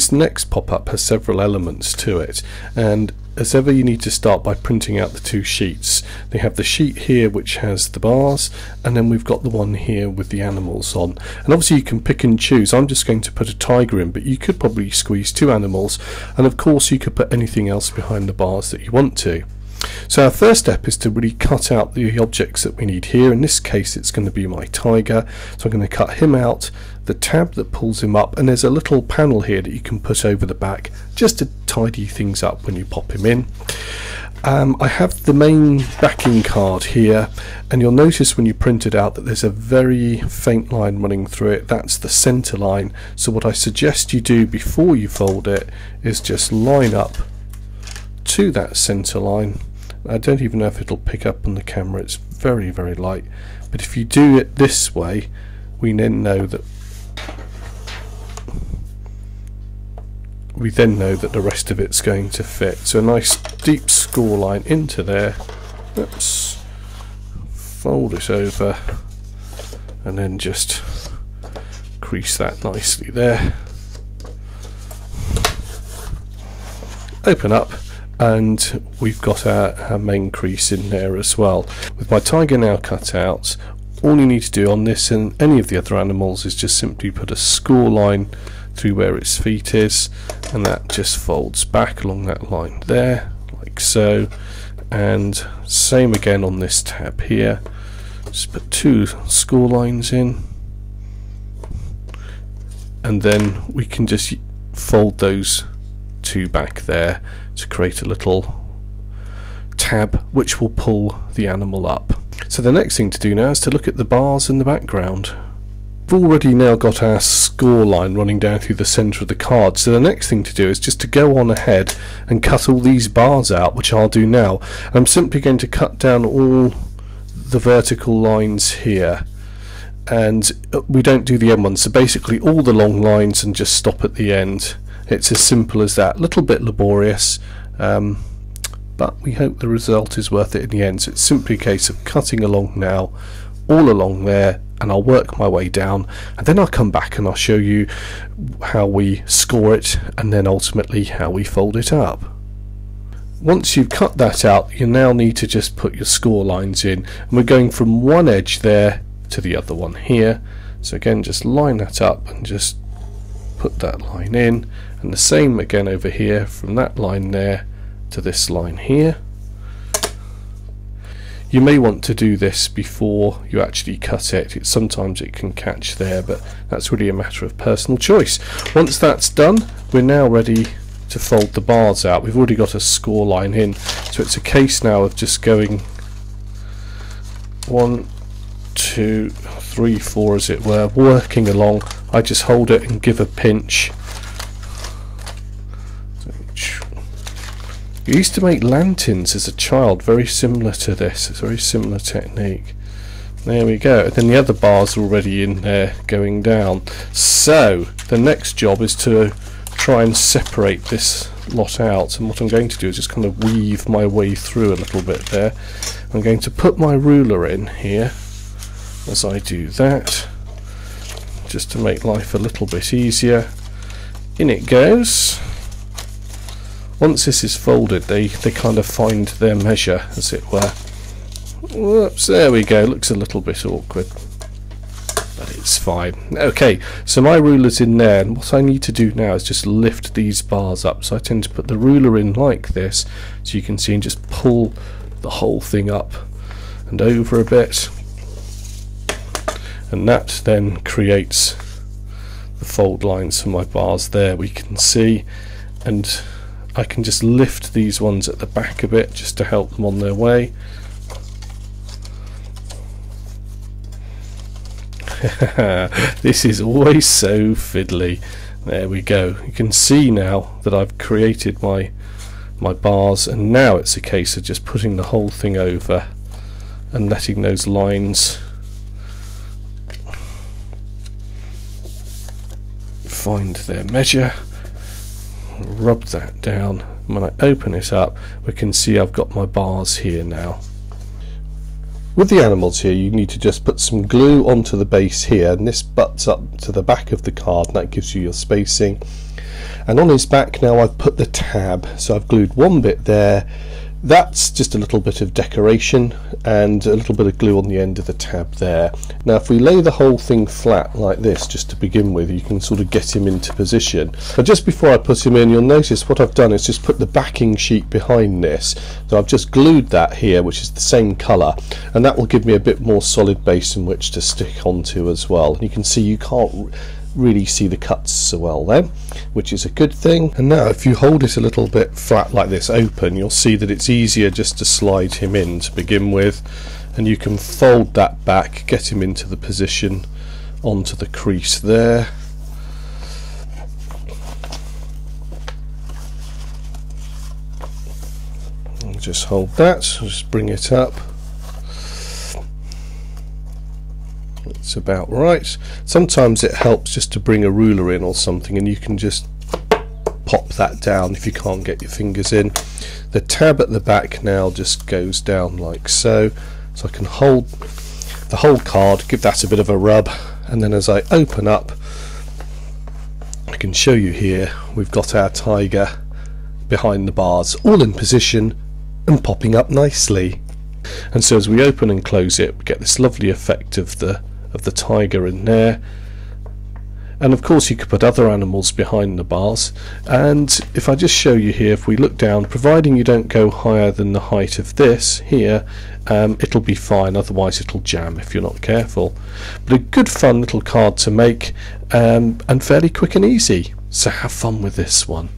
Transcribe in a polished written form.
this next pop-up has several elements to it, and as ever you need to start by printing out the two sheets. They have the sheet here which has the bars, and then we've got the one here with the animals on. And obviously you can pick and choose. I'm just going to put a tiger in, but you could probably squeeze two animals, and of course you could put anything else behind the bars that you want to. So our first step is to really cut out the objects that we need here. In this case it's going to be my tiger, so I'm going to cut him out, the tab that pulls him up, and there's a little panel here that you can put over the back just to tidy things up when you pop him in. I have the main backing card here, and you'll notice when you print it out that there's a very faint line running through it. That's the center line. So what I suggest you do before you fold it is just line up to that center line. I don't even know if it'll pick up on the camera, it's very light, but if you do it this way, we then know that the rest of it's going to fit. So a nice deep score line into there. Oops. Fold it over and then just crease that nicely there. Open up, and we've got our main crease in there as well. With my tiger now cut out, all you need to do on this and any of the other animals is just simply put a score line through where its feet is, and that just folds back along that line there, like so. And same again on this tab here, just put two score lines in, and then we can just fold those two back there to create a little tab which will pull the animal up. So the next thing to do now is to look at the bars in the background. We've already now got our score line running down through the centre of the card, so the next thing to do is just to go on ahead and cut all these bars out, which I'll do now. I'm simply going to cut down all the vertical lines here, and we don't do the end ones, so basically all the long lines and just stop at the end. It's as simple as that. A little bit laborious, but we hope the result is worth it in the end. So it's simply a case of cutting along now, all along there, and I'll work my way down, and then I'll come back and I'll show you how we score it, and then ultimately how we fold it up. Once you've cut that out, you now need to just put your score lines in, and we're going from one edge there to the other one here. So again, just line that up and just put that line in, and the same again over here from that line there to this line here. You may want to do this before you actually cut it. Sometimes it can catch there, but that's really a matter of personal choice. Once that's done, we're now ready to fold the bars out. We've already got a score line in, so it's a case now of just going 1, 2, 3, 4 as it were, working along. I just hold it and give a pinch. I used to make lanterns as a child, very similar to this. It's a very similar technique. There we go. And then the other bars are already in there going down. So the next job is to try and separate this lot out, and what I'm going to do is just kind of weave my way through a little bit there. I'm going to put my ruler in here as I do that, just to make life a little bit easier. In it goes. Once this is folded, they kind of find their measure, as it were. Whoops, there we go. Looks a little bit awkward, but it's fine. Okay, so my ruler's in there, and what I need to do now is just lift these bars up. So I tend to put the ruler in like this, so you can see, and just pull the whole thing up and over a bit, and that then creates the fold lines for my bars there, we can see. And I can just lift these ones at the back a bit just to help them on their way. This is always so fiddly. There we go. You can see now that I've created my bars, and now it's a case of just putting the whole thing over and letting those lines find their measure. Rub that down. When I open it up, we can see I've got my bars here now. With the animals here, you need to just put some glue onto the base here, and this butts up to the back of the card, and that gives you your spacing. And on his back now I've put the tab, so I've glued one bit there. That's just a little bit of decoration and a little bit of glue on the end of the tab there. Now if we lay the whole thing flat like this just to begin with, you can sort of get him into position. But just before I put him in, you'll notice what I've done is just put the backing sheet behind this. So I've just glued that here, which is the same colour, and that will give me a bit more solid base in which to stick onto as well. And you can see you can't really see the cuts so well then, which is a good thing. And now if you hold it a little bit flat like this open, you'll see that it's easier just to slide him in to begin with, and you can fold that back, get him into the position onto the crease there. And just hold that, just bring it up. It's about right. Sometimes it helps just to bring a ruler in or something, and you can just pop that down if you can't get your fingers in. The tab at the back now just goes down like so. So I can hold the whole card, give that a bit of a rub, and then as I open up, I can show you here we've got our tiger behind the bars, all in position and popping up nicely. And so as we open and close it, we get this lovely effect of the tiger in there. And of course you could put other animals behind the bars, and if I just show you here, if we look down, providing you don't go higher than the height of this here, it'll be fine, otherwise it'll jam if you're not careful. But a good fun little card to make, and fairly quick and easy, so have fun with this one.